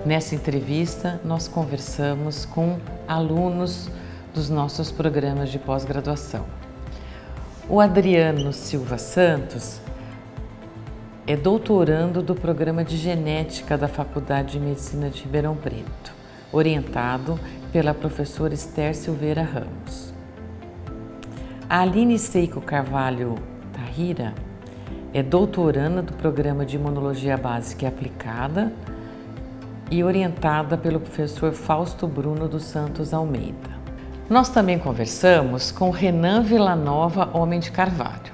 Nessa entrevista, nós conversamos com alunos dos nossos programas de pós-graduação. O Adriano Silva Santos é doutorando do programa de Genética da Faculdade de Medicina de Ribeirão Preto, orientado pela professora Esther Silveira Ramos. A Aline Seiko Carvalho Tahira é doutoranda do programa de Imunologia Básica e Aplicada e orientada pelo professor Fausto Bruno dos Santos Almeida. Nós também conversamos com Renan Villanova Homem de Carvalho.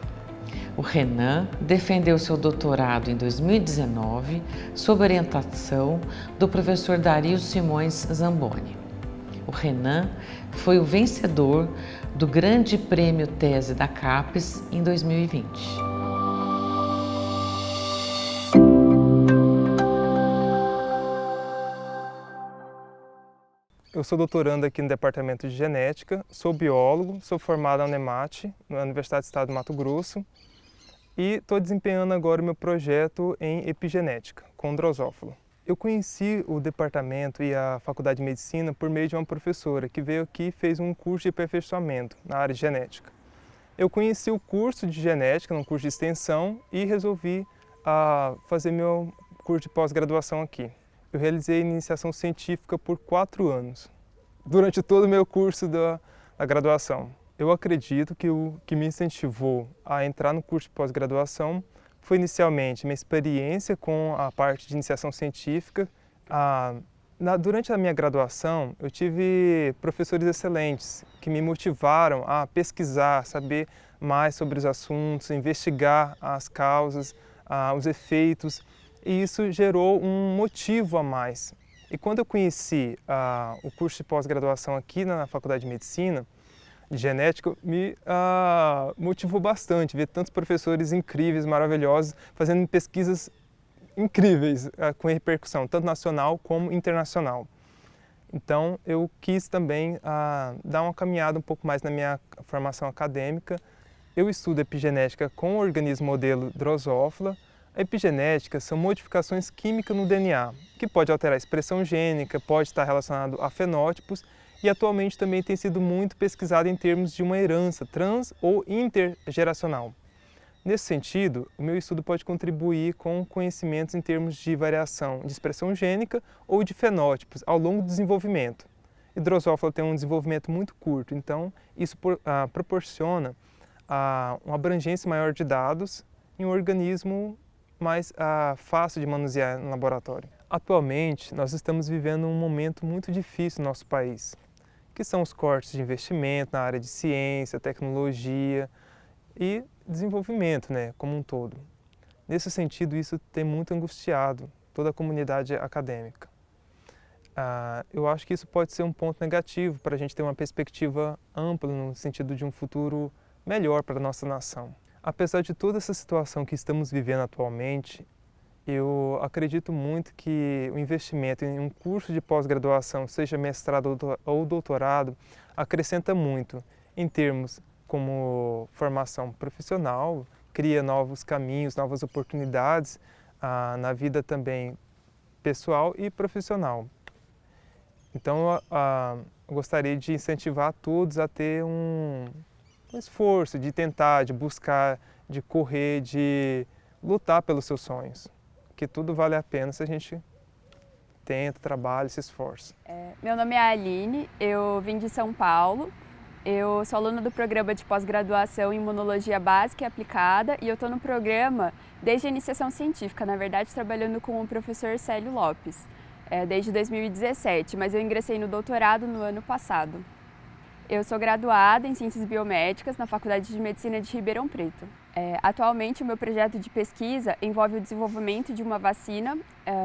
O Renan defendeu seu doutorado em 2019 sob orientação do professor Dario Simões Zamboni. O Renan foi o vencedor do Grande Prêmio Tese da CAPES em 2020. Eu sou doutorando aqui no Departamento de Genética, sou biólogo, sou formado na UNEMAT, na Universidade do Estado do Mato Grosso, e estou desempenhando agora o meu projeto em epigenética, com drosófila. Eu conheci o departamento e a Faculdade de Medicina por meio de uma professora que veio aqui e fez um curso de aperfeiçoamento na área de genética. Eu conheci o curso de genética, num curso de extensão, e resolvi fazer meu curso de pós-graduação aqui. Eu realizei iniciação científica por 4 anos, durante todo o meu curso da graduação. Eu acredito que o que me incentivou a entrar no curso de pós-graduação foi inicialmente minha experiência com a parte de iniciação científica. Durante a minha graduação, eu tive professores excelentes que me motivaram a pesquisar, saber mais sobre os assuntos, investigar as causas, os efeitos. E isso gerou um motivo a mais. E quando eu conheci o curso de pós-graduação aqui na Faculdade de Medicina, de Genética, me motivou bastante ver tantos professores incríveis, maravilhosos, fazendo pesquisas incríveis com repercussão, tanto nacional como internacional. Então eu quis também dar uma caminhada um pouco mais na minha formação acadêmica. Eu estudo epigenética com o organismo modelo Drosophila. A epigenética são modificações químicas no DNA, que pode alterar a expressão gênica, pode estar relacionado a fenótipos e atualmente também tem sido muito pesquisado em termos de uma herança trans ou intergeracional. Nesse sentido, o meu estudo pode contribuir com conhecimentos em termos de variação de expressão gênica ou de fenótipos ao longo do desenvolvimento. E Drosophila tem um desenvolvimento muito curto, então isso proporciona uma abrangência maior de dados em um organismo mais fácil de manusear no laboratório. Atualmente, nós estamos vivendo um momento muito difícil no nosso país, que são os cortes de investimento na área de ciência, tecnologia e desenvolvimento, como um todo. Nesse sentido, isso tem muito angustiado toda a comunidade acadêmica. Eu acho que isso pode ser um ponto negativo para a gente ter uma perspectiva ampla no sentido de um futuro melhor para a nossa nação. Apesar de toda essa situação que estamos vivendo atualmente, eu acredito muito que o investimento em um curso de pós-graduação, seja mestrado ou doutorado, acrescenta muito em termos como formação profissional, cria novos caminhos, novas oportunidades na vida também pessoal e profissional. Então, eu gostaria de incentivar todos a ter um esforço, de tentar, de buscar, de correr, de lutar pelos seus sonhos. Que tudo vale a pena se a gente tenta, trabalha, se esforça. Meu nome é Aline, eu vim de São Paulo. Eu sou aluna do programa de pós-graduação em Imunologia Básica e Aplicada e eu estou no programa desde a iniciação científica, na verdade trabalhando com o professor Célio Lopes, desde 2017, mas eu ingressei no doutorado no ano passado. Eu sou graduada em Ciências Biomédicas na Faculdade de Medicina de Ribeirão Preto. Atualmente, o meu projeto de pesquisa envolve o desenvolvimento de uma vacina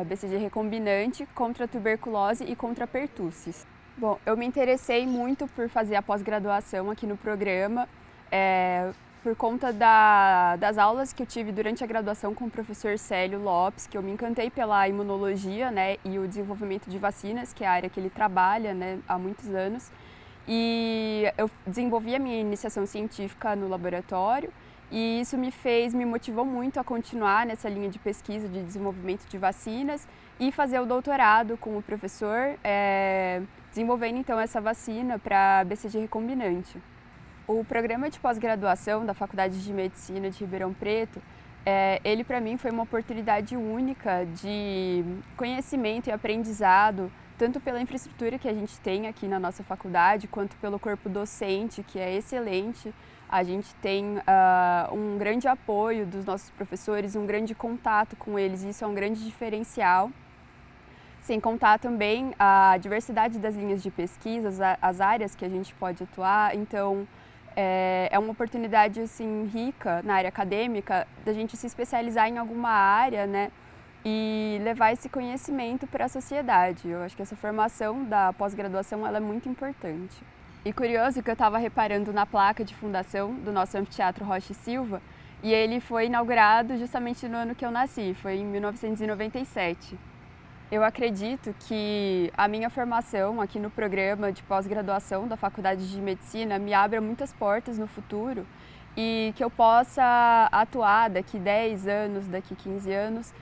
BCG recombinante contra a tuberculose e contra a pertussis. Bom, eu me interessei muito por fazer a pós-graduação aqui no programa, por conta das aulas que eu tive durante a graduação com o professor Célio Lopes, que eu me encantei pela imunologia, e o desenvolvimento de vacinas, que é a área que ele trabalha, há muitos anos. E eu desenvolvi a minha iniciação científica no laboratório e isso me motivou muito a continuar nessa linha de pesquisa de desenvolvimento de vacinas e fazer o doutorado com o professor, desenvolvendo então essa vacina para BCG recombinante. O programa de pós-graduação da Faculdade de Medicina de Ribeirão Preto, ele para mim foi uma oportunidade única de conhecimento e aprendizado, tanto pela infraestrutura que a gente tem aqui na nossa faculdade, quanto pelo corpo docente, que é excelente. A gente tem um grande apoio dos nossos professores, um grande contato com eles, e isso é um grande diferencial. Sem contar também a diversidade das linhas de pesquisa, as áreas que a gente pode atuar. Então, é uma oportunidade assim, rica na área acadêmica da gente se especializar em alguma área, né? E levar esse conhecimento para a sociedade. Eu acho que essa formação da pós-graduação ela é muito importante. E curioso que eu estava reparando na placa de fundação do nosso Anfiteatro Rocha e Silva, e ele foi inaugurado justamente no ano que eu nasci, foi em 1997. Eu acredito que a minha formação aqui no programa de pós-graduação da Faculdade de Medicina me abra muitas portas no futuro e que eu possa atuar daqui 10 anos, daqui 15 anos,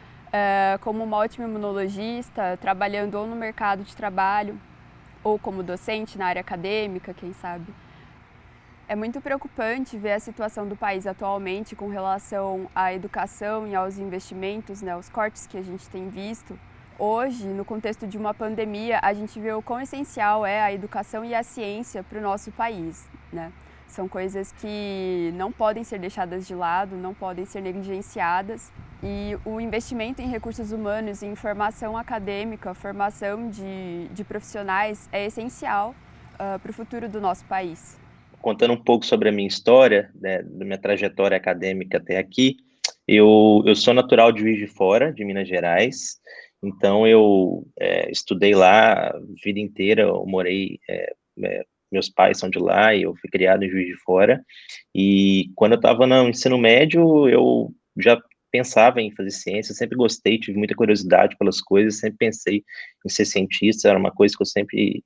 como uma ótima imunologista, trabalhando ou no mercado de trabalho, ou como docente na área acadêmica, quem sabe. É muito preocupante ver a situação do país atualmente com relação à educação e aos investimentos, né, os cortes que a gente tem visto. Hoje, no contexto de uma pandemia, a gente vê o quão essencial é a educação e a ciência para o nosso país, né? São coisas que não podem ser deixadas de lado, não podem ser negligenciadas. E o investimento em recursos humanos, em formação acadêmica, formação de profissionais é essencial para o futuro do nosso país. Contando um pouco sobre a minha história, né, da minha trajetória acadêmica até aqui, eu sou natural de Juiz de Fora, de Minas Gerais. Então, eu estudei lá a vida inteira, eu morei, meus pais são de lá e eu fui criado em Juiz de Fora. E quando eu estava no ensino médio, eu já pensava em fazer ciência, eu sempre gostei, tive muita curiosidade pelas coisas, sempre pensei em ser cientista, era uma coisa que eu sempre,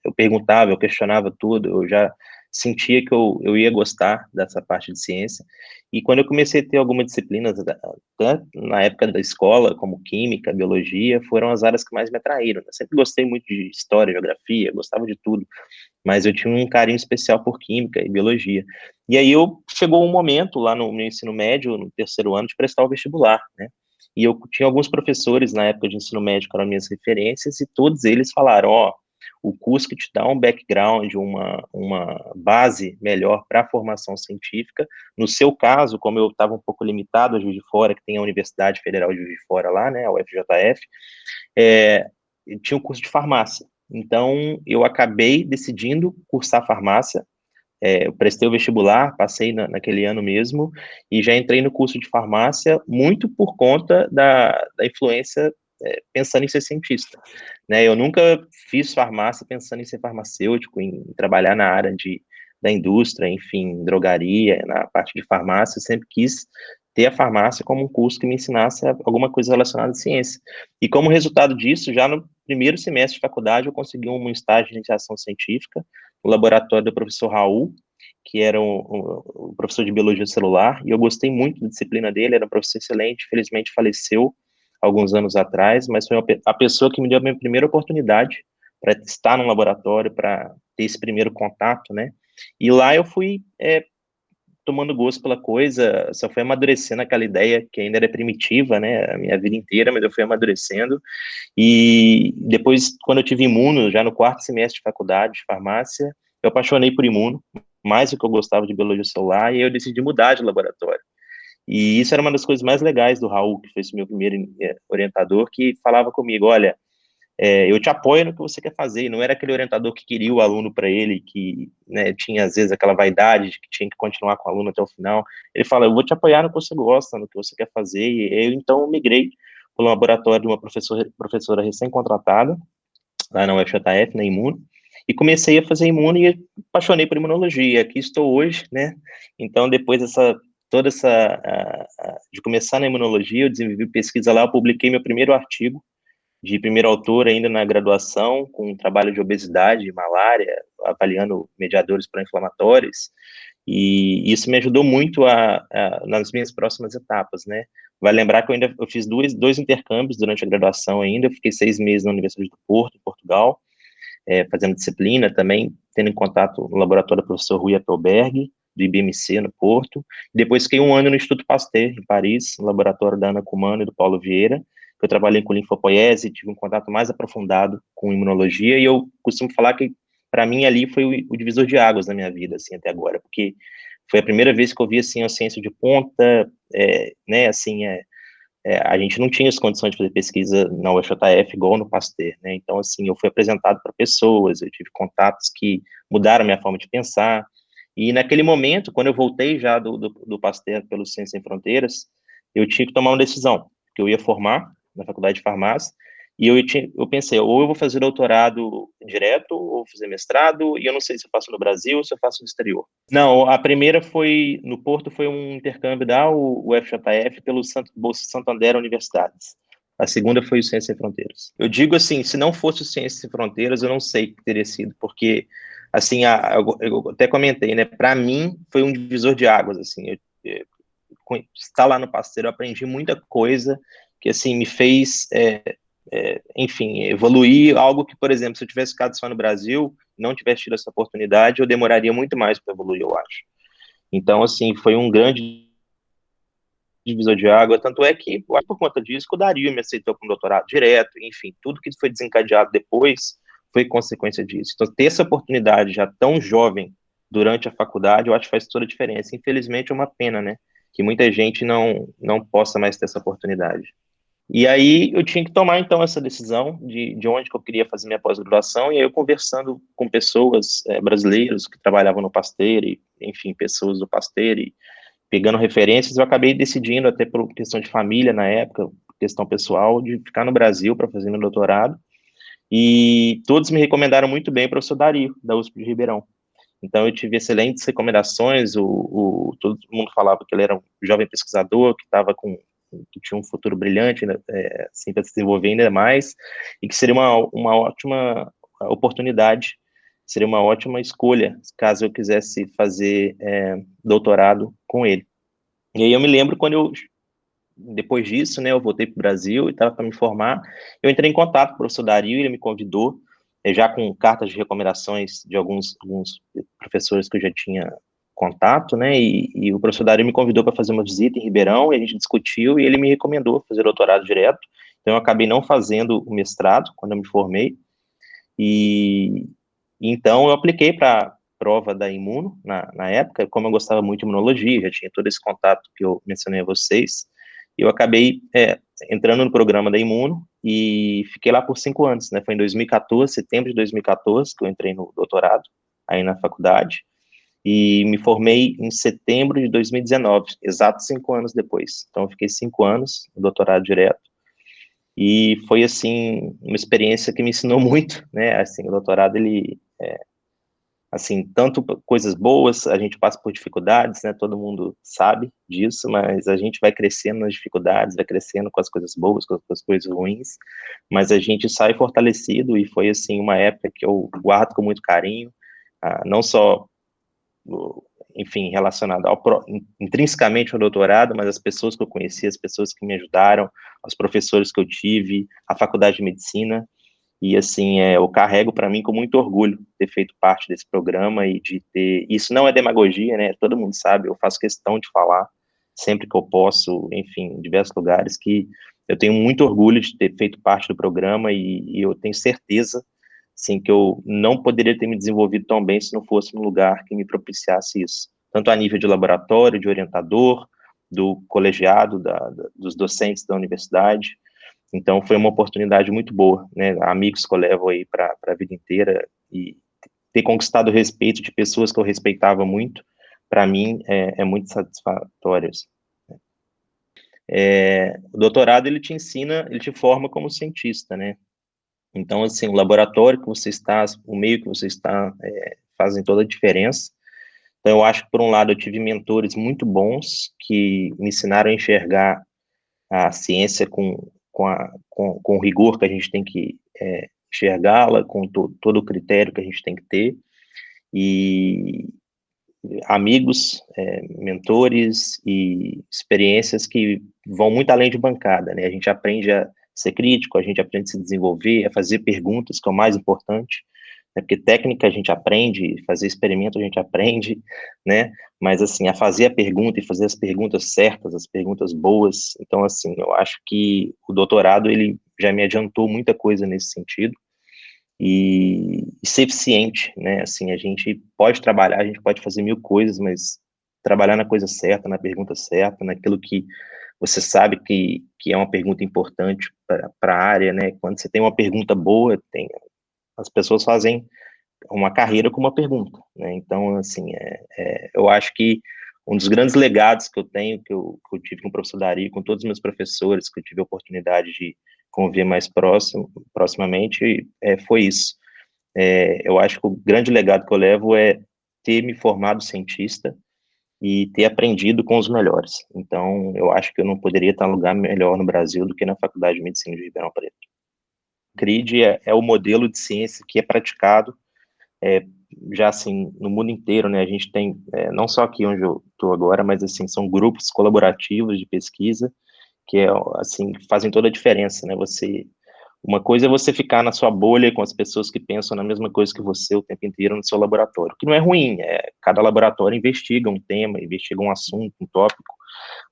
eu perguntava, eu questionava tudo, eu já sentia que eu ia gostar dessa parte de ciência. E quando eu comecei a ter algumas disciplinas, até na época da escola, como química, biologia, foram as áreas que mais me atraíram. Eu sempre gostei muito de história, geografia, gostava de tudo, mas eu tinha um carinho especial por química e biologia. E aí chegou um momento lá no meu ensino médio, no terceiro ano, de prestar o vestibular, né? E eu tinha alguns professores na época de ensino médio que eram minhas referências, e todos eles falaram, o curso que te dá um background, uma base melhor para a formação científica. No seu caso, como eu estava um pouco limitado a Juiz de Fora, que tem a Universidade Federal de Juiz de Fora lá, né, a UFJF, tinha um curso de farmácia. Então, eu acabei decidindo cursar farmácia. Eu prestei o vestibular, passei naquele ano mesmo, e já entrei no curso de farmácia muito por conta da influência, pensando em ser cientista, né? Eu nunca fiz farmácia pensando em ser farmacêutico, em trabalhar na área da indústria, enfim, drogaria, na parte de farmácia. Eu sempre quis ter a farmácia como um curso que me ensinasse alguma coisa relacionada à ciência. E como resultado disso, já no primeiro semestre de faculdade, eu consegui um estágio de iniciação científica no laboratório do professor Raul, que era um professor de biologia celular, e eu gostei muito da disciplina dele, era um professor excelente, felizmente faleceu alguns anos atrás, mas foi a pessoa que me deu a minha primeira oportunidade para estar no laboratório, para ter esse primeiro contato, né? E lá eu fui tomando gosto pela coisa, só fui amadurecendo aquela ideia que ainda era primitiva, né, a minha vida inteira, mas eu fui amadurecendo. E depois, quando eu tive imuno, já no quarto semestre de faculdade de farmácia, eu apaixonei por imuno, mais do que eu gostava de biologia celular, e eu decidi mudar de laboratório. E isso era uma das coisas mais legais do Raul, que foi esse meu primeiro orientador, que falava comigo, olha, eu te apoio no que você quer fazer, e não era aquele orientador que queria o aluno para ele, que, né, tinha às vezes aquela vaidade de que tinha que continuar com o aluno até o final. Ele fala, eu vou te apoiar no que você gosta, no que você quer fazer, e eu então migrei para o laboratório de uma professora recém-contratada, lá na UFJF, na Imuno, e comecei a fazer imuno e apaixonei por imunologia. Aqui estou hoje, né? Então, depois de começar na imunologia, eu desenvolvi pesquisa lá, eu publiquei meu primeiro artigo, de primeiro autor ainda na graduação, com um trabalho de obesidade e malária, avaliando mediadores pró-inflamatórios, E isso me ajudou muito nas minhas próximas etapas, né? Vai lembrar que eu fiz dois intercâmbios durante a graduação ainda, eu fiquei 6 meses na Universidade do Porto, em Portugal, fazendo disciplina também, tendo em contato no laboratório do professor Rui Appelberg, do IBMC, no Porto. Depois fiquei 1 ano no Instituto Pasteur, em Paris, no laboratório da Ana Cumano e do Paulo Vieira, que eu trabalhei com linfopoiese, tive um contato mais aprofundado com imunologia, e eu costumo falar que, para mim, ali foi o divisor de águas na minha vida, assim, até agora, porque foi a primeira vez que eu vi, assim, a ciência de ponta, né, assim, a gente não tinha as condições de fazer pesquisa na UFJF igual no Pasteur, né, então, assim, eu fui apresentado para pessoas, eu tive contatos que mudaram a minha forma de pensar, e naquele momento, quando eu voltei já do Pasteur pelo Ciência Sem Fronteiras, eu tinha que tomar uma decisão, que eu ia formar na faculdade de farmácia, e eu pensei, ou eu vou fazer doutorado direto, ou vou fazer mestrado, e eu não sei se eu faço no Brasil ou se eu faço no exterior. Não, a primeira foi, no Porto, foi um intercâmbio da UFJF pelo Bolsa Santander Universidades. A segunda foi o Ciência Sem Fronteiras. Eu digo assim, se não fosse o Ciência Sem Fronteiras, eu não sei o que teria sido, porque, assim, eu até comentei, né, para mim foi um divisor de águas, assim, estar lá no Pasteur, eu aprendi muita coisa que, assim, me fez, enfim, evoluir, algo que, por exemplo, se eu tivesse ficado só no Brasil, não tivesse tido essa oportunidade, eu demoraria muito mais para evoluir, eu acho. Então, assim, foi um grande divisor de água, tanto é que, por conta disso, o Dario me aceitou para um doutorado direto, enfim, tudo que foi desencadeado depois foi consequência disso. Então, ter essa oportunidade já tão jovem durante a faculdade, eu acho que faz toda a diferença. Infelizmente, é uma pena, né, que muita gente não possa mais ter essa oportunidade. E aí eu tinha que tomar, então, essa decisão de onde que eu queria fazer minha pós-graduação, e aí eu conversando com pessoas brasileiras que trabalhavam no Pasteur, e, enfim, pessoas do Pasteur, e pegando referências, eu acabei decidindo, até por questão de família na época, questão pessoal, de ficar no Brasil para fazer meu doutorado, e todos me recomendaram muito bem o professor Dario, da USP de Ribeirão. Então, eu tive excelentes recomendações, todo mundo falava que ele era um jovem pesquisador, que tinha um futuro brilhante, né, assim, para se desenvolver ainda mais, e que seria uma ótima oportunidade, seria uma ótima escolha, caso eu quisesse fazer doutorado com ele. E aí eu me lembro depois disso, né, eu voltei para o Brasil e estava para me formar, eu entrei em contato com o professor Dario, ele me convidou, já com cartas de recomendações de alguns professores que eu já tinha contato, né, e o professor Dario me convidou para fazer uma visita em Ribeirão, e a gente discutiu, e ele me recomendou fazer doutorado direto, então eu acabei não fazendo o mestrado, quando eu me formei, e então eu apliquei para prova da Imuno, na época, como eu gostava muito de imunologia, já tinha todo esse contato que eu mencionei a vocês, eu acabei entrando no programa da Imuno e fiquei lá por 5 anos, né? Foi em 2014, setembro de 2014, que eu entrei no doutorado, aí na faculdade, e me formei em setembro de 2019, exatos 5 anos depois. Então, eu fiquei 5 anos no doutorado direto, e foi, assim, uma experiência que me ensinou muito, né? Assim, o doutorado, ele assim, tanto coisas boas, a gente passa por dificuldades, né, todo mundo sabe disso, mas a gente vai crescendo nas dificuldades, vai crescendo com as coisas boas, com as coisas ruins, mas a gente sai fortalecido, e foi, assim, uma época que eu guardo com muito carinho, não só, enfim, relacionado intrinsecamente ao doutorado, mas as pessoas que eu conheci, as pessoas que me ajudaram, os professores que eu tive, a faculdade de medicina, e, assim, eu carrego para mim com muito orgulho ter feito parte desse programa e de ter... Isso não é demagogia, né? Todo mundo sabe, eu faço questão de falar sempre que eu posso, enfim, em diversos lugares, que eu tenho muito orgulho de ter feito parte do programa, e eu tenho certeza, sim, que eu não poderia ter me desenvolvido tão bem se não fosse num lugar que me propiciasse isso. Tanto a nível de laboratório, de orientador, do colegiado, dos docentes da universidade. Então, foi uma oportunidade muito boa, né, amigos que eu levo aí para a vida inteira, e ter conquistado o respeito de pessoas que eu respeitava muito, para mim, é muito satisfatório. O doutorado, ele te ensina, ele te forma como cientista, né, então, assim, o laboratório que você está, o meio que você está, fazem toda a diferença. Então, eu acho que, por um lado, eu tive mentores muito bons, que me ensinaram a enxergar a ciência com o rigor que a gente tem que enxergá-la, com todo o critério que a gente tem que ter, e amigos, mentores e experiências que vão muito além de bancada, né? A gente aprende a ser crítico, a gente aprende a se desenvolver, a fazer perguntas, que é o mais importante, né? Porque técnica a gente aprende, fazer experimento a gente aprende, né? Mas, assim, a fazer a pergunta e fazer as perguntas certas, as perguntas boas. Então, assim, eu acho que o doutorado, ele já me adiantou muita coisa nesse sentido. E ser eficiente, né? Assim, a gente pode trabalhar, a gente pode fazer mil coisas, mas trabalhar na coisa certa, na pergunta certa, naquilo que você sabe que é uma pergunta importante para a área, né? Quando você tem uma pergunta boa, as pessoas fazem uma carreira com uma pergunta, né? Então, assim, eu acho que um dos grandes legados que eu tenho, que eu tive com o professor Dari, com todos os meus professores, que eu tive a oportunidade de conviver mais proximamente, foi isso. Eu acho que o grande legado que eu levo é ter me formado cientista e ter aprendido com os melhores. Então, eu acho que eu não poderia estar em um lugar melhor no Brasil do que na Faculdade de Medicina de Ribeirão Preto. O CRID é o modelo de ciência que é praticado já, assim, no mundo inteiro, né? A gente tem, não só aqui onde eu estou agora, mas, assim, são grupos colaborativos de pesquisa que, assim, fazem toda a diferença, né? Uma coisa é você ficar na sua bolha com as pessoas que pensam na mesma coisa que você o tempo inteiro no seu laboratório, que não é ruim, cada laboratório investiga um tema, investiga um assunto, um tópico,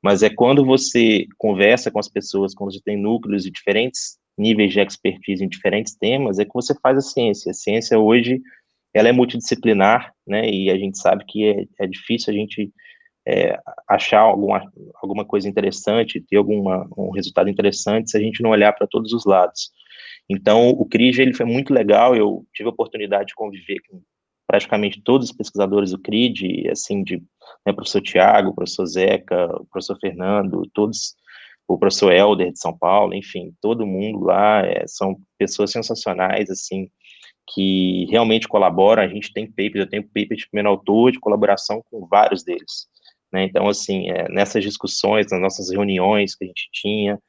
mas é quando você conversa com as pessoas, quando você tem núcleos de diferentes níveis de expertise em diferentes temas, é que você faz a ciência. A ciência hoje, ela é multidisciplinar, né, e a gente sabe que é difícil a gente achar alguma coisa interessante, ter um resultado interessante se a gente não olhar para todos os lados. Então, o CRIJ, ele foi muito legal, eu tive a oportunidade de conviver com praticamente todos os pesquisadores do CRIJ, assim, né, professor Tiago, professor Zeca, o professor Fernando, todos, o professor Helder de São Paulo, enfim, todo mundo lá, são pessoas sensacionais, assim, que realmente colaboram. A gente tem papers, eu tenho papers de primeiro autor, de colaboração com vários deles, né? Então, assim, nessas discussões, nas nossas reuniões que a gente tinha,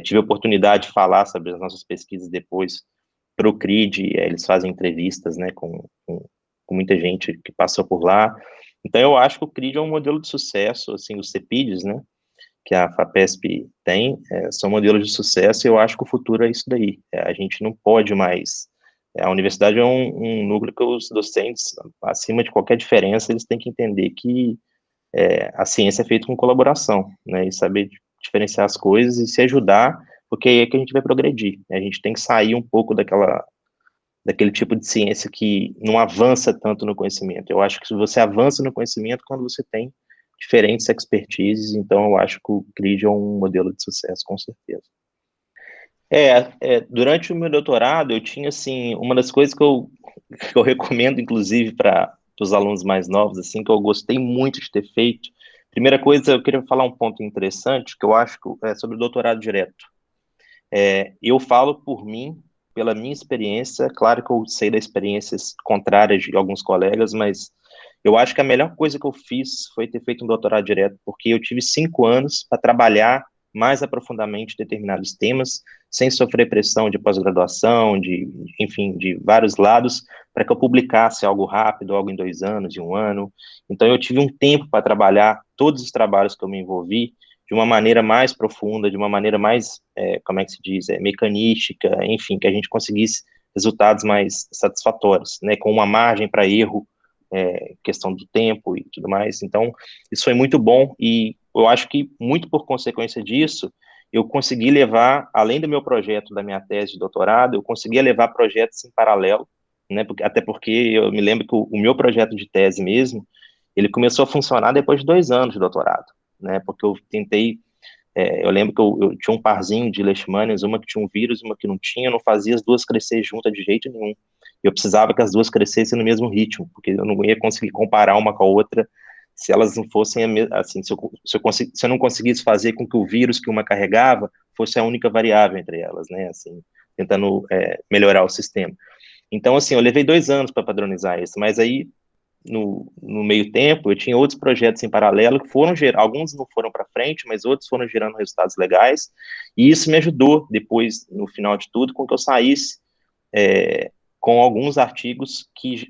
tive a oportunidade de falar sobre as nossas pesquisas depois para o CRID, eles fazem entrevistas, né, com muita gente que passou por lá. Então, eu acho que o CRID é um modelo de sucesso, assim, os CEPIDs, né, que a FAPESP tem, são modelos de sucesso, e eu acho que o futuro é isso daí. A gente não pode mais... A universidade é um núcleo que os docentes, acima de qualquer diferença, eles têm que entender que a ciência é feita com colaboração, né, e saber diferenciar as coisas e se ajudar, porque aí é que a gente vai progredir. A gente tem que sair um pouco daquele tipo de ciência que não avança tanto no conhecimento. Eu acho que se você avança no conhecimento quando você tem diferentes expertises, então eu acho que o CRID é um modelo de sucesso, com certeza. Durante o meu doutorado, eu tinha, assim, uma das coisas que eu recomendo, inclusive, para os alunos mais novos, assim, que eu gostei muito de ter feito. Primeira coisa, eu queria falar um ponto interessante, que eu acho que é sobre o doutorado direto. Eu falo por mim, pela minha experiência, claro que eu sei das experiências contrárias de alguns colegas, mas eu acho que a melhor coisa que eu fiz foi ter feito um doutorado direto, porque eu tive 5 anos para trabalhar mais aprofundadamente determinados temas, sem sofrer pressão de pós-graduação, enfim, de vários lados, para que eu publicasse algo rápido, algo em 2 anos, em 1 ano. Então, eu tive um tempo para trabalhar todos os trabalhos que eu me envolvi de uma maneira mais profunda, de uma maneira mais, como é que se diz, mecanística, enfim, que a gente conseguisse resultados mais satisfatórios, né, com uma margem para erro, questão do tempo e tudo mais. Então, isso foi muito bom, e eu acho que, muito por consequência disso, eu consegui levar, além do meu projeto, da minha tese de doutorado, eu conseguia levar projetos em paralelo, né, até porque eu me lembro que o meu projeto de tese mesmo, ele começou a funcionar depois de 2 anos de doutorado, né, porque eu tentei, eu lembro que eu tinha um parzinho de leishmanias, uma que tinha um vírus, uma que não tinha, eu não fazia as duas crescer juntas de jeito nenhum. Eu precisava que as duas crescessem no mesmo ritmo, porque eu não ia conseguir comparar uma com a outra se elas não fossem, assim, se eu não conseguisse fazer com que o vírus que uma carregava fosse a única variável entre elas, né, assim, tentando melhorar o sistema. Então, assim, eu levei 2 anos para padronizar isso, mas aí, no meio tempo, eu tinha outros projetos em paralelo que foram alguns não foram para frente, mas outros foram gerando resultados legais, e isso me ajudou depois, no final de tudo, com que eu saísse com alguns artigos que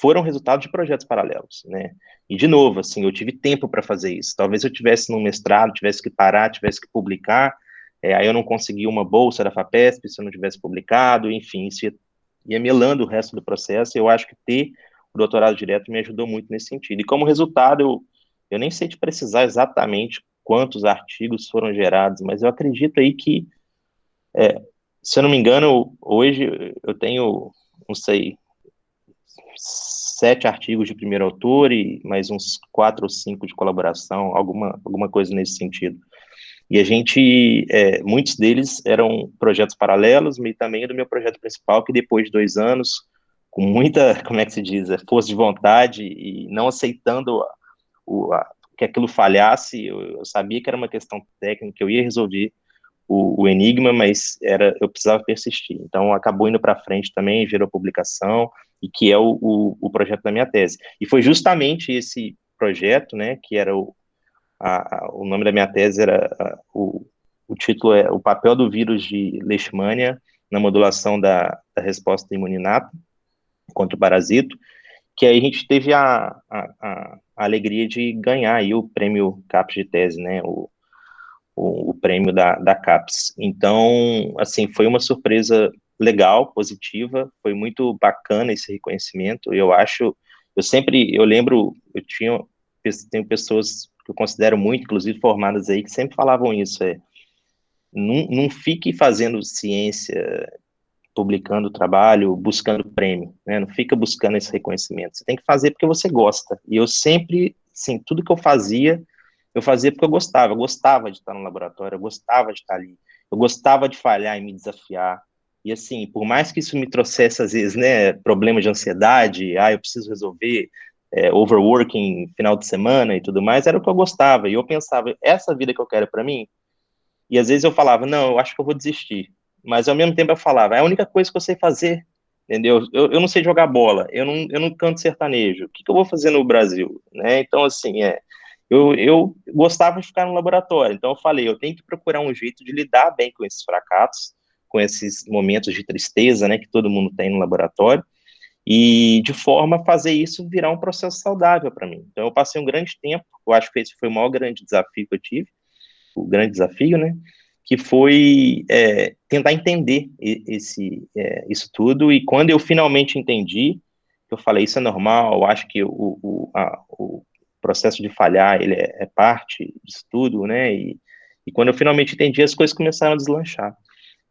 foram resultado de projetos paralelos, né? E, de novo, assim, eu tive tempo para fazer isso. Talvez eu tivesse no mestrado, tivesse que parar, tivesse que publicar, aí eu não consegui uma bolsa da FAPESP se eu não tivesse publicado, enfim, isso ia melando o resto do processo. Eu acho que ter o doutorado direto me ajudou muito nesse sentido. E, como resultado, eu nem sei te precisar exatamente quantos artigos foram gerados, mas eu acredito aí que, se eu não me engano, hoje eu tenho, não sei, 7 artigos de primeiro autor e mais uns 4 ou 5 de colaboração, alguma coisa nesse sentido. E a gente, muitos deles eram projetos paralelos, e também do meu projeto principal, que depois de 2 anos, com muita, como é que se diz, força de vontade e não aceitando que aquilo falhasse, eu sabia que era uma questão técnica, eu ia resolver o enigma, mas eu precisava persistir. Então, acabou indo para frente também, gerou publicação, e que é o projeto da minha tese. E foi justamente esse projeto, né, que era o nome da minha tese o título é O papel do vírus de Leishmania na modulação da resposta imune inata contra o parasito, que aí a gente teve a alegria de ganhar aí o prêmio CAPES de tese, né, o prêmio da CAPES. Então, assim, foi uma surpresa legal, positiva, foi muito bacana esse reconhecimento. Eu lembro, tenho pessoas que eu considero muito, inclusive formadas aí, que sempre falavam isso, não fique fazendo ciência, publicando trabalho, buscando prêmio, né? Não fica buscando esse reconhecimento. Você tem que fazer porque você gosta. E eu sempre, assim, tudo que eu fazia porque eu gostava de estar no laboratório, eu gostava de estar ali, eu gostava de falhar e me desafiar. E, assim, por mais que isso me trouxesse, às vezes, né, problemas de ansiedade, eu preciso resolver, overworking final de semana e tudo mais, era o que eu gostava. E eu pensava, essa vida que eu quero para mim? E às vezes eu falava, não, eu acho que eu vou desistir. Mas ao mesmo tempo eu falava, é a única coisa que eu sei fazer, entendeu? Eu não sei jogar bola, eu não canto sertanejo. O que eu vou fazer no Brasil? Né? Então, assim, eu gostava de ficar no laboratório. Então eu falei, eu tenho que procurar um jeito de lidar bem com esses fracassos, com esses momentos de tristeza, né, que todo mundo tem no laboratório, e de forma a fazer isso virar um processo saudável para mim. Então eu passei um grande tempo, eu acho que esse foi o maior grande desafio que eu tive, o grande desafio, né, que foi tentar entender isso tudo, e quando eu finalmente entendi, eu falei, isso é normal, eu acho que o processo de falhar, ele é parte disso tudo, né, e quando eu finalmente entendi, as coisas começaram a deslanchar.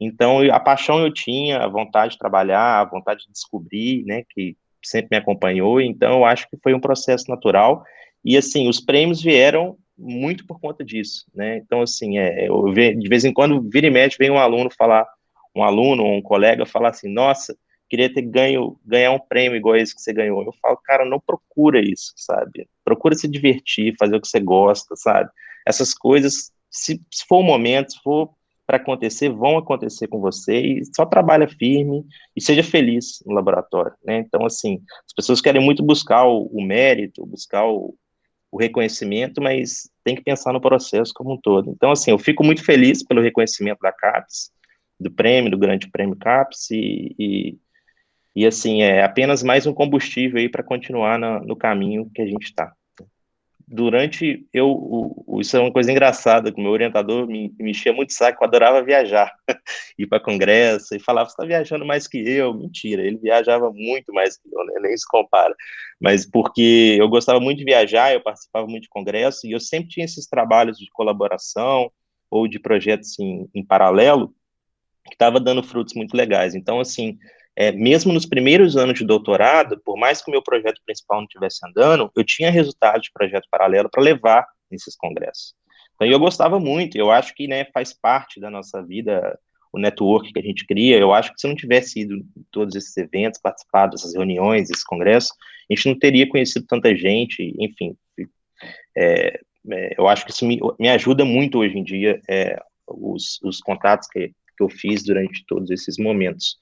Então, a paixão eu tinha, a vontade de trabalhar, a vontade de descobrir, né, que sempre me acompanhou, então eu acho que foi um processo natural, e assim, os prêmios vieram muito por conta disso, né, então assim, de vez em quando, vira e mexe, vem um aluno ou um colega falar assim, nossa, queria ganhar um prêmio igual esse que você ganhou. Eu falo, cara, não procura isso, sabe, procura se divertir, fazer o que você gosta, sabe, essas coisas, se for o momento, se for para acontecer, vão acontecer com você, e só trabalha firme e seja feliz no laboratório, né? Então, assim, as pessoas querem muito buscar o mérito, buscar o reconhecimento, mas tem que pensar no processo como um todo. Então, assim, eu fico muito feliz pelo reconhecimento da CAPES, do Grande Prêmio CAPES, e assim, é apenas mais um combustível aí para continuar no caminho que a gente está. Isso é uma coisa engraçada, que o meu orientador me enchia muito saco, eu adorava viajar, ir para congresso, e falava, você está viajando mais que eu. Mentira, ele viajava muito mais que eu, né? Nem se compara, mas porque eu gostava muito de viajar, eu participava muito de congresso, e eu sempre tinha esses trabalhos de colaboração, ou de projetos em paralelo, que estava dando frutos muito legais. Então, assim, mesmo nos primeiros anos de doutorado, por mais que o meu projeto principal não estivesse andando, eu tinha resultados de projeto paralelo para levar nesses congressos. Então, eu gostava muito, eu acho que, né, faz parte da nossa vida o network que a gente cria. Eu acho que se eu não tivesse ido em todos esses eventos, participado dessas reuniões, desses congressos, a gente não teria conhecido tanta gente, enfim. Eu acho que isso me ajuda muito hoje em dia, os contatos que eu fiz durante todos esses momentos.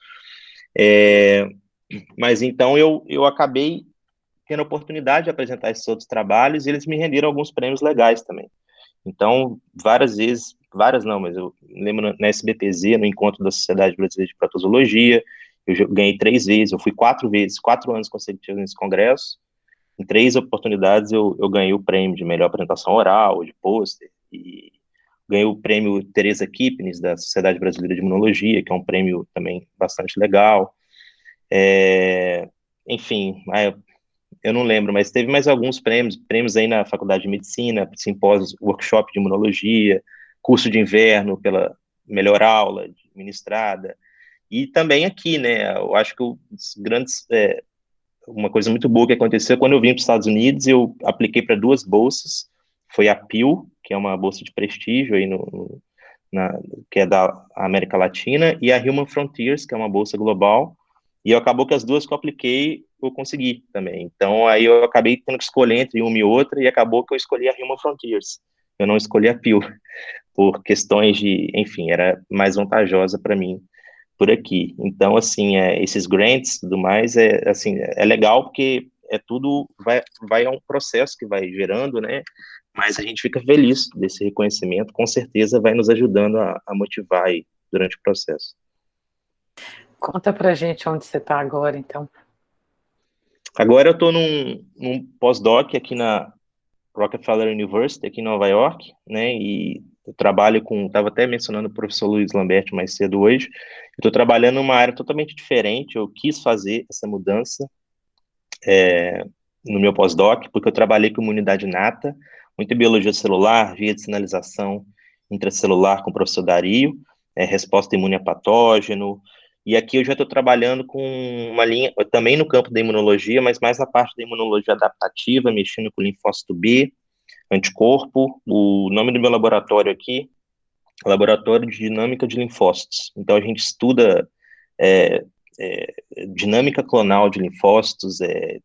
Mas então eu acabei tendo a oportunidade de apresentar esses outros trabalhos, e eles me renderam alguns prêmios legais também. Então, várias vezes, várias não, mas eu lembro na SBPZ, no Encontro da Sociedade Brasileira de Protozologia, ganhei 3 vezes, eu fui 4 vezes, 4 anos consecutivos nesse congresso. Em 3 oportunidades eu ganhei o prêmio de melhor apresentação oral, de pôster, e ganhei o prêmio Teresa Kipnis, da Sociedade Brasileira de Imunologia, que é um prêmio também bastante legal. Enfim, eu não lembro, mas teve mais alguns prêmios aí na Faculdade de Medicina, simpósios, workshop de imunologia, curso de inverno pela melhor aula ministrada, e também aqui, né, eu acho que uma coisa muito boa que aconteceu, quando eu vim para os Estados Unidos, eu apliquei para 2 bolsas, foi a PIL, que é uma bolsa de prestígio aí que é da América Latina, e a Human Frontiers, que é uma bolsa global, e acabou que as 2 que eu apliquei, eu consegui também. Então, aí eu acabei tendo que escolher entre uma e outra, e acabou que eu escolhi a Human Frontiers. Eu não escolhi a PIL, por questões enfim, era mais vantajosa para mim por aqui. Então, assim, esses grants e tudo mais, assim, é legal porque tudo é um processo que vai gerando, né? Mas a gente fica feliz desse reconhecimento, com certeza vai nos ajudando a motivar aí durante o processo. Conta pra gente onde você está agora, então. Agora eu estou num pós-doc aqui na Rockefeller University, aqui em Nova York, né, e eu trabalho estava até mencionando o professor Luiz Lamberti mais cedo hoje, eu estou trabalhando numa área totalmente diferente, eu quis fazer essa mudança no meu pós-doc, porque eu trabalhei com imunidade inata, muita biologia celular, via de sinalização intracelular com o professor Dario, resposta imune a patógeno, e aqui eu já estou trabalhando com uma linha, também no campo da imunologia, mas mais na parte da imunologia adaptativa, mexendo com linfócito B, anticorpo. O nome do meu laboratório aqui é Laboratório de Dinâmica de Linfócitos. Então, a gente estuda dinâmica clonal de linfócitos,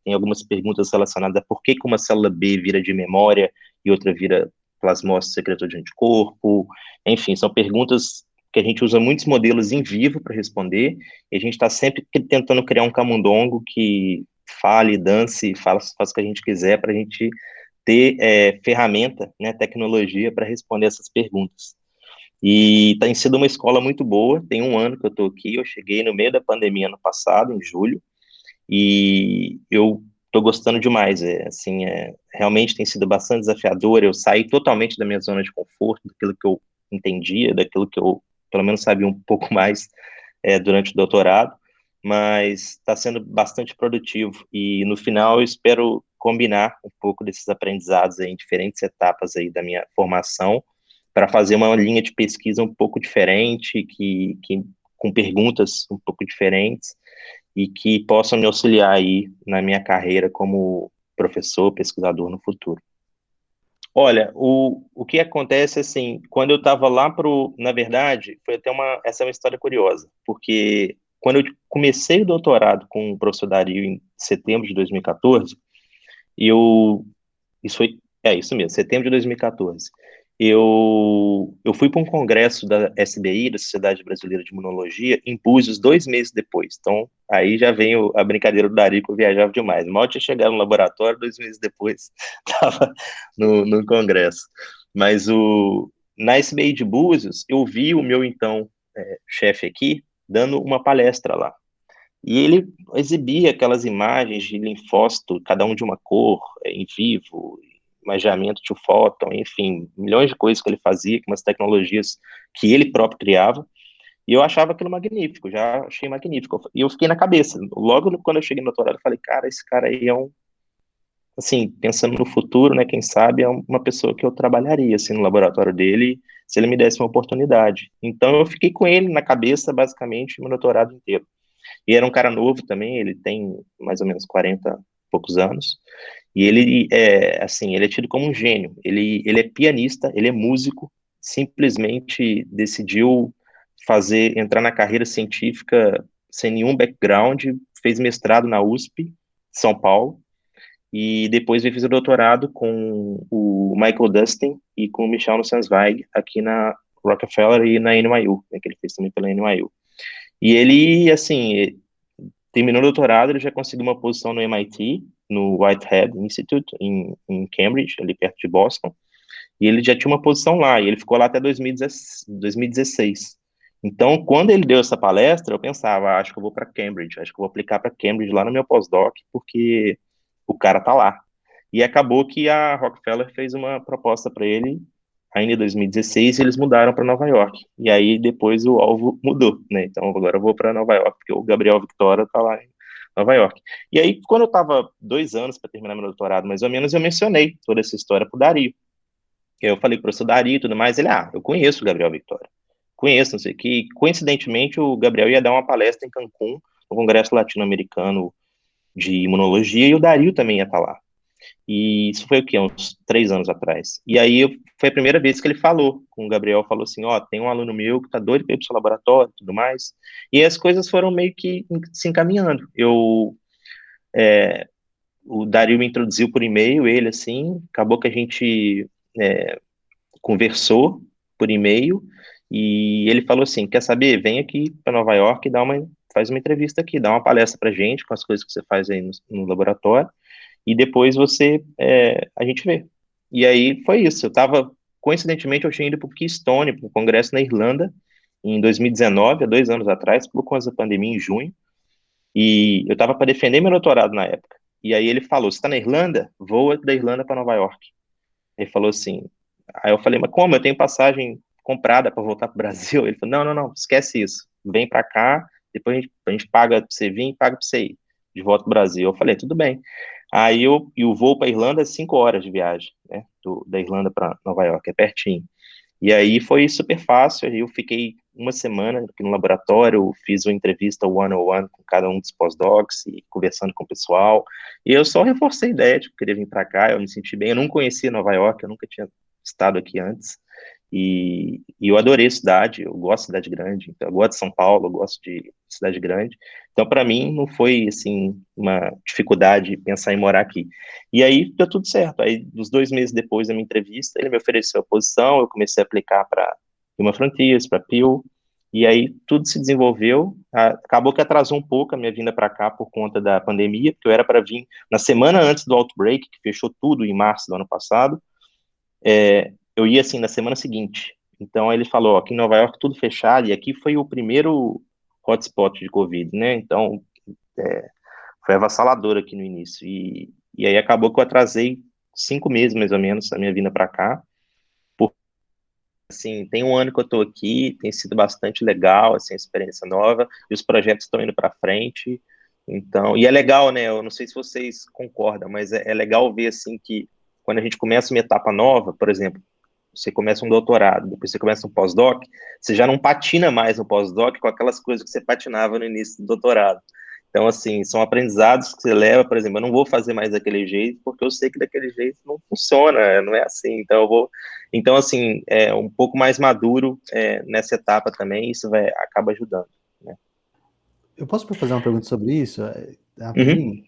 tem algumas perguntas relacionadas a por que uma célula B vira de memória e outra vira plasmócito secretor de anticorpo. Enfim, são perguntas que a gente usa muitos modelos em vivo para responder, e a gente está sempre tentando criar um camundongo que fale, dance, faça o que a gente quiser para a gente ter ferramenta, né, tecnologia para responder essas perguntas. E tem sido uma escola muito boa, tem 1 ano que eu estou aqui, eu cheguei no meio da pandemia ano passado, em julho, e eu estou gostando demais, realmente tem sido bastante desafiador, eu saí totalmente da minha zona de conforto, daquilo que eu entendia, daquilo que eu, pelo menos, sabia um pouco mais durante o doutorado, mas está sendo bastante produtivo, e no final eu espero combinar um pouco desses aprendizados aí, em diferentes etapas aí da minha formação, para fazer uma linha de pesquisa um pouco diferente, com perguntas um pouco diferentes, e que possam me auxiliar aí na minha carreira como professor, pesquisador no futuro. Olha, o que acontece, assim, quando eu estava lá na verdade, foi até essa é uma história curiosa, porque quando eu comecei o doutorado com o professor Dario em setembro de 2014, isso mesmo, setembro de 2014, eu fui para um congresso da SBI, da Sociedade Brasileira de Imunologia, em Búzios, 2 meses depois. Então, aí já vem a brincadeira do Dario, que eu viajava demais. Mal tinha chegado no laboratório, 2 meses depois, estava no congresso. Mas na SBI de Búzios, eu vi o meu, então, chefe aqui, dando uma palestra lá. E ele exibia aquelas imagens de linfócito, cada um de uma cor, em vivo, imageamento de fóton, enfim, milhões de coisas que ele fazia, com umas tecnologias que ele próprio criava, e eu achava aquilo magnífico, já achei magnífico. E eu fiquei na cabeça, logo quando eu cheguei no doutorado, eu falei, cara, esse cara aí assim, pensando no futuro, né, quem sabe, é uma pessoa que eu trabalharia, assim, no laboratório dele, se ele me desse uma oportunidade. Então eu fiquei com ele na cabeça, basicamente, meu doutorado inteiro. E era um cara novo também, ele tem mais ou menos 40 e poucos anos, e ele ele é tido como um gênio, ele é pianista, ele é músico, simplesmente decidiu entrar na carreira científica sem nenhum background, fez mestrado na USP, São Paulo, e depois veio fazer o doutorado com o Michael Dustin e com o Michel Nussensweig aqui na Rockefeller e na NYU, né, que ele fez também pela NYU. E ele, assim, terminou o doutorado, ele já conseguiu uma posição no MIT, no Whitehead Institute, em Cambridge, ali perto de Boston, e ele já tinha uma posição lá, e ele ficou lá até 2016. Então, quando ele deu essa palestra, eu pensava, acho que eu vou para Cambridge, acho que eu vou aplicar para Cambridge lá no meu pós-doc, porque o cara tá lá. E acabou que a Rockefeller fez uma proposta para ele ainda em 2016 e eles mudaram para Nova York. E aí depois o alvo mudou, né? Então agora eu vou para Nova York, porque o Gabriel Victoria tá lá em Nova York. E aí, quando eu estava 2 anos para terminar meu doutorado, mais ou menos, eu mencionei toda essa história pro Dario. Eu falei pro professor Dario e tudo mais, ele, eu conheço o Gabriel Victoria. Conheço, não sei o que. Coincidentemente, o Gabriel ia dar uma palestra em Cancún, no Congresso Latino-Americano de Imunologia, e o Dario também ia estar lá. E isso foi o quê? Uns 3 anos atrás. E aí foi a primeira vez que ele falou com o Gabriel, falou assim, tem um aluno meu que tá doido para ir pro seu laboratório e tudo mais. E as coisas foram meio que se encaminhando. O Dario me introduziu por e-mail, ele assim, acabou que a gente conversou por e-mail, e ele falou assim, quer saber, vem aqui para Nova York e faz uma entrevista aqui, dá uma palestra pra gente com as coisas que você faz aí no laboratório, e depois a gente vê. E aí foi isso, coincidentemente eu tinha ido para o Keystone, para o congresso na Irlanda, em 2019, há 2 anos atrás, por conta da pandemia, em junho, e eu estava para defender meu doutorado na época. E aí ele falou, você está na Irlanda? Voa da Irlanda para Nova York. Ele falou assim, aí eu falei, mas como? Eu tenho passagem comprada para voltar para o Brasil? Ele falou, não, não, não, esquece isso, vem para cá, depois a gente paga para você vir e paga para você ir de volta para o Brasil. Eu falei, tudo bem. E o voo para Irlanda é 5 horas de viagem, né, da Irlanda para Nova York, é pertinho. E aí foi super fácil, eu fiquei uma semana aqui no laboratório, fiz uma entrevista one-on-one com cada um dos pós-docs e conversando com o pessoal, e eu só reforcei a ideia de querer vir para cá, eu me senti bem, eu não conhecia Nova York, eu nunca tinha estado aqui antes, e eu adorei a cidade, eu gosto de cidade grande, então eu gosto de São Paulo, eu gosto de cidade grande, então para mim não foi, assim, uma dificuldade pensar em morar aqui. E aí deu tudo certo, aí uns 2 meses depois da minha entrevista, ele me ofereceu a posição, eu comecei a aplicar para Human Frontiers, para Pew, e aí tudo se desenvolveu, acabou que atrasou um pouco a minha vinda para cá por conta da pandemia, porque eu era para vir na semana antes do outbreak, que fechou tudo em março do ano passado, eu ia assim na semana seguinte. Então ele falou, aqui em Nova York tudo fechado, e aqui foi o primeiro hotspot de Covid, né? Então foi avassalador aqui no início. E aí acabou que eu atrasei 5 meses, mais ou menos, a minha vinda para cá. Assim, tem um ano que eu estou aqui, tem sido bastante legal, assim, experiência nova, e os projetos estão indo para frente. Então, e é legal, né? Eu não sei se vocês concordam, mas é legal ver assim que quando a gente começa uma etapa nova, por exemplo, você começa um doutorado, depois você começa um pós-doc, você já não patina mais no pós-doc com aquelas coisas que você patinava no início do doutorado. Então, assim, são aprendizados que você leva, por exemplo, eu não vou fazer mais daquele jeito, porque eu sei que daquele jeito não funciona, não é assim. Então, assim, é um pouco mais maduro nessa etapa também, isso acaba ajudando, né? Eu posso fazer uma pergunta sobre isso, rapidinho? Uhum.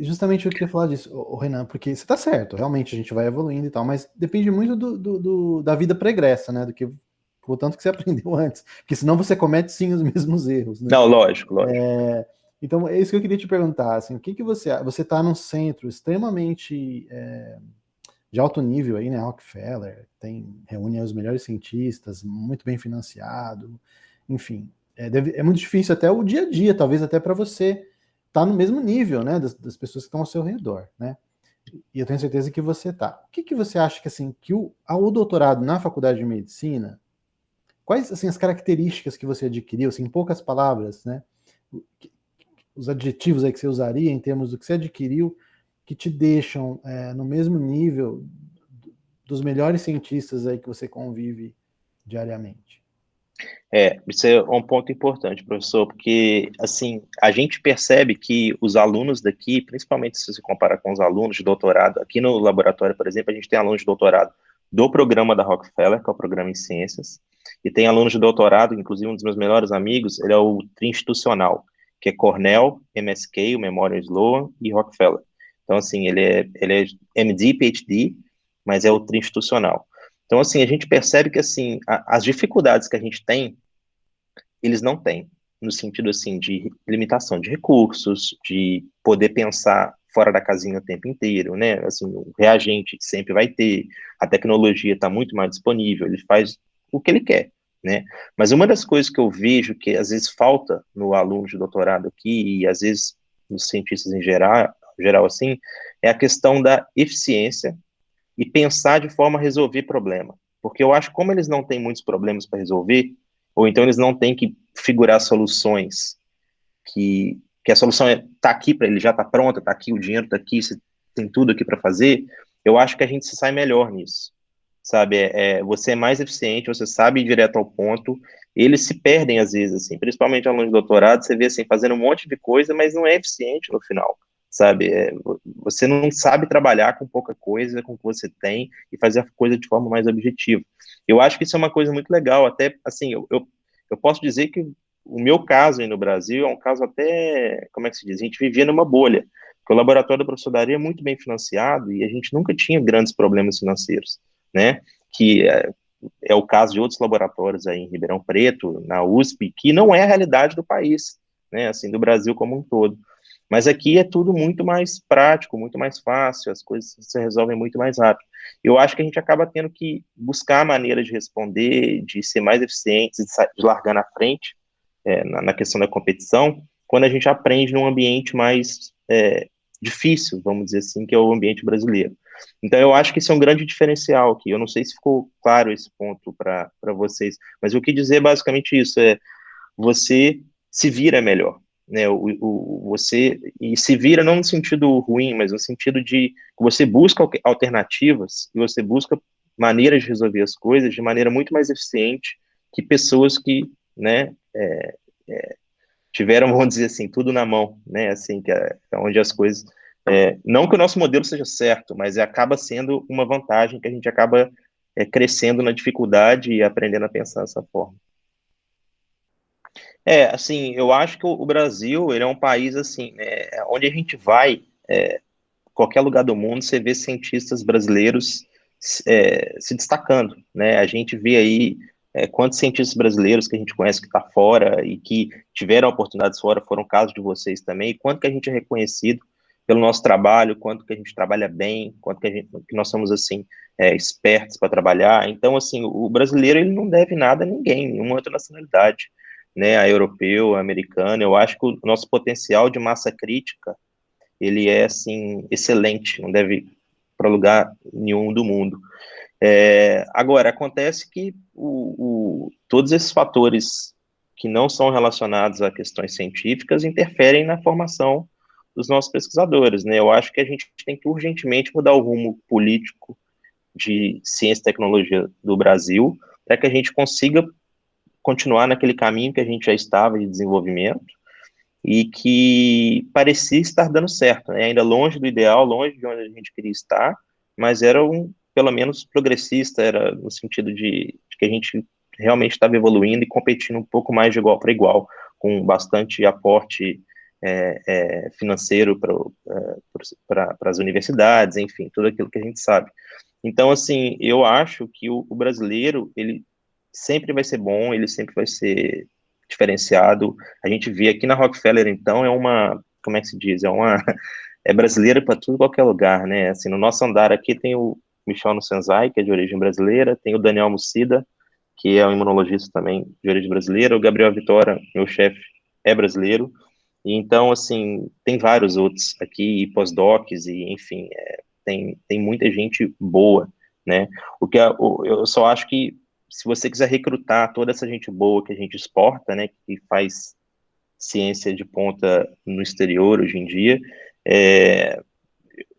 Justamente eu queria falar disso, Renan, porque você está certo, realmente a gente vai evoluindo e tal, mas depende muito da vida pregressa, né, o tanto que você aprendeu antes, porque senão você comete sim os mesmos erros, né? Não, lógico. Então é isso que eu queria te perguntar, assim, o que você está num centro extremamente de alto nível aí, né, Rockefeller, reúne os melhores cientistas, muito bem financiado, enfim, é muito difícil até o dia a dia, talvez até para você tá no mesmo nível, né, das pessoas que estão ao seu redor, né? E eu tenho certeza que você tá. O que você acha que assim que o doutorado na faculdade de medicina, quais assim as características que você adquiriu, assim, em poucas palavras, né? Os adjetivos aí que você usaria em termos do que você adquiriu que te deixam no mesmo nível dos melhores cientistas aí que você convive diariamente? Isso é um ponto importante, professor, porque, assim, a gente percebe que os alunos daqui, principalmente se você comparar com os alunos de doutorado, aqui no laboratório, por exemplo, a gente tem alunos de doutorado do programa da Rockefeller, que é o programa em ciências, e tem alunos de doutorado, inclusive um dos meus melhores amigos, ele é o tri-institucional, que é Cornell, MSK, o Memorial Sloan e Rockefeller. Então, assim, ele é MD, PhD, mas é o tri-institucional. Então, assim, a gente percebe que, assim, as dificuldades que a gente tem, eles não têm, no sentido, assim, de limitação de recursos, de poder pensar fora da casinha o tempo inteiro, né? Assim, o reagente sempre vai ter, a tecnologia está muito mais disponível, ele faz o que ele quer. né? Mas uma das coisas que eu vejo que às vezes falta no aluno de doutorado aqui, e às vezes nos cientistas em geral assim, é a questão da eficiência e pensar de forma a resolver problema. Porque eu acho que como eles não têm muitos problemas para resolver, ou então eles não têm que figurar soluções que a solução está aqui para ele, já está pronta, está aqui, o dinheiro está aqui, você tem tudo aqui para fazer, eu acho que a gente se sai melhor nisso, sabe? Você é mais eficiente, você sabe ir direto ao ponto, eles se perdem às vezes, assim, principalmente alunos de doutorado, você vê assim, fazendo um monte de coisa, mas não é eficiente no final, sabe? Você não sabe trabalhar com pouca coisa, com o que você tem, e fazer a coisa de forma mais objetiva. Eu acho que isso é uma coisa muito legal, até, assim, eu posso dizer que o meu caso aí no Brasil é um caso até, como é que se diz, a gente vivia numa bolha, porque o laboratório da professor Dario é muito bem financiado e a gente nunca tinha grandes problemas financeiros, né, que é o caso de outros laboratórios aí em Ribeirão Preto, na USP, que não é a realidade do país, né, assim, do Brasil como um todo. Mas aqui é tudo muito mais prático, muito mais fácil, as coisas se resolvem muito mais rápido. Eu acho que a gente acaba tendo que buscar maneiras de responder, de ser mais eficientes, de largar na frente, na questão da competição, quando a gente aprende num ambiente mais difícil, vamos dizer assim, que é o ambiente brasileiro. Então, eu acho que isso é um grande diferencial aqui. Eu não sei se ficou claro esse ponto para vocês, mas eu quis dizer basicamente isso, você se vira melhor, né? Você e se vira não no sentido ruim, mas no sentido de que você busca alternativas e você busca maneiras de resolver as coisas de maneira muito mais eficiente que pessoas que, né, tiveram, vamos dizer assim, tudo na mão, né, assim, que é onde as coisas, não que o nosso modelo seja certo, mas acaba sendo uma vantagem que a gente acaba crescendo na dificuldade e aprendendo a pensar dessa forma. Assim, eu acho que o Brasil, ele é um país, assim, onde a gente vai, qualquer lugar do mundo, você vê cientistas brasileiros se destacando, né? A gente vê aí quantos cientistas brasileiros que a gente conhece que está fora e que tiveram oportunidades fora, foram casos de vocês também, e quanto que a gente é reconhecido pelo nosso trabalho, quanto que a gente trabalha bem, quanto que nós somos, assim, espertos para trabalhar. Então, assim, o brasileiro, ele não deve nada a ninguém, nenhuma outra nacionalidade, né? A europeu, a americana. Eu acho que o nosso potencial de massa crítica, ele é, assim, excelente, não deve para lugar nenhum do mundo. Agora, acontece que todos esses fatores que não são relacionados a questões científicas interferem na formação dos nossos pesquisadores, né? Eu acho que a gente tem que urgentemente mudar o rumo político de ciência e tecnologia do Brasil para que a gente consiga continuar naquele caminho que a gente já estava de desenvolvimento e que parecia estar dando certo, né? Ainda longe do ideal, longe de onde a gente queria estar, mas era pelo menos progressista, era no sentido de que a gente realmente estava evoluindo e competindo um pouco mais de igual para igual, com bastante aporte financeiro para as universidades, enfim, tudo aquilo que a gente sabe. Então, assim, eu acho que o brasileiro, ele sempre vai ser bom, ele sempre vai ser diferenciado. A gente vê aqui na Rockefeller, então, como é que se diz? É brasileiro para tudo, qualquer lugar, né? Assim, no nosso andar aqui tem o Michel Nussenzai, que é de origem brasileira, tem o Daniel Mucida, que é um imunologista também de origem brasileira, o Gabriel Vitória, meu chefe, é brasileiro, e então, assim, tem vários outros aqui, pós-docs, e enfim, tem muita gente boa, né? Eu só acho que se você quiser recrutar toda essa gente boa que a gente exporta, né, que faz ciência de ponta no exterior hoje em dia,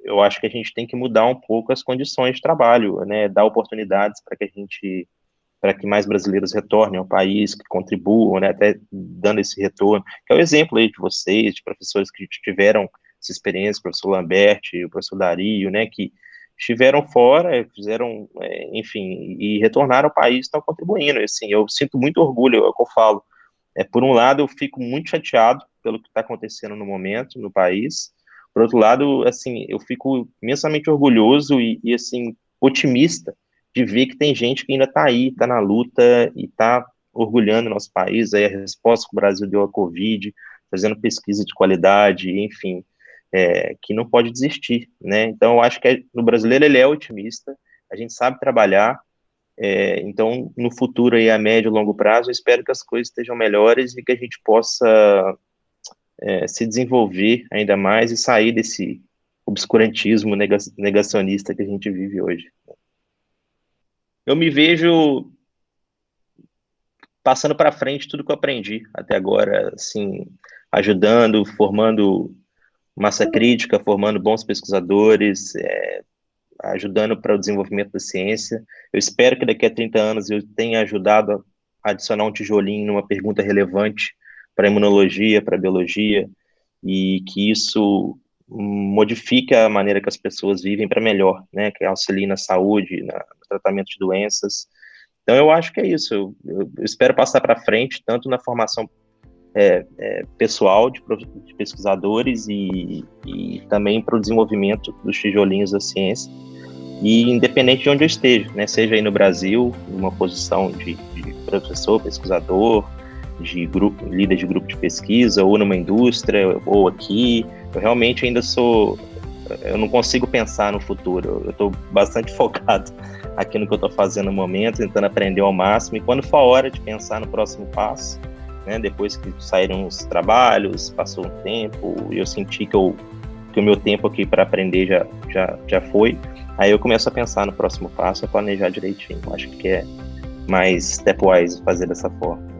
eu acho que a gente tem que mudar um pouco as condições de trabalho, né, dar oportunidades para que mais brasileiros retornem ao país, que contribuam, né, até dando esse retorno, que é o exemplo aí de vocês, de professores que tiveram essa experiência, o professor Lamberti, o professor Dario, né, que estiveram fora, fizeram, enfim, e retornaram ao país, estão contribuindo, assim, eu sinto muito orgulho, é o que eu falo, por um lado, eu fico muito chateado pelo que está acontecendo no momento, no país, por outro lado, assim, eu fico imensamente orgulhoso e assim, otimista de ver que tem gente que ainda está aí, está na luta e está orgulhando o nosso país, aí a resposta que o Brasil deu à Covid, fazendo pesquisa de qualidade, enfim, que não pode desistir, né? Então, eu acho que no brasileiro ele é otimista, a gente sabe trabalhar, Então, no futuro, aí, a médio e longo prazo, eu espero que as coisas estejam melhores e que a gente possa se desenvolver ainda mais e sair desse obscurantismo negacionista que a gente vive hoje. Eu me vejo passando para frente tudo que eu aprendi até agora, assim, ajudando, formando massa crítica, formando bons pesquisadores, ajudando para o desenvolvimento da ciência. Eu espero que daqui a 30 anos eu tenha ajudado a adicionar um tijolinho numa pergunta relevante para a imunologia, para a biologia, e que isso modifique a maneira que as pessoas vivem para melhor, né, que auxilie na saúde, no tratamento de doenças. Então, eu acho que é isso. Eu espero passar para frente, tanto na formação pessoal de pesquisadores e também para o desenvolvimento dos tijolinhos da ciência, e independente de onde eu esteja, né, seja aí no Brasil, numa posição de professor, pesquisador, de grupo, líder de grupo de pesquisa, ou numa indústria, ou aqui, eu realmente ainda eu não consigo pensar no futuro, eu estou bastante focado aqui no que eu estou fazendo no momento, tentando aprender ao máximo, e quando for a hora de pensar no próximo passo, né, depois que saíram os trabalhos, passou um tempo, e eu senti que o meu tempo aqui para aprender já foi, aí eu começo a pensar no próximo passo, a planejar direitinho. Acho que é mais stepwise fazer dessa forma.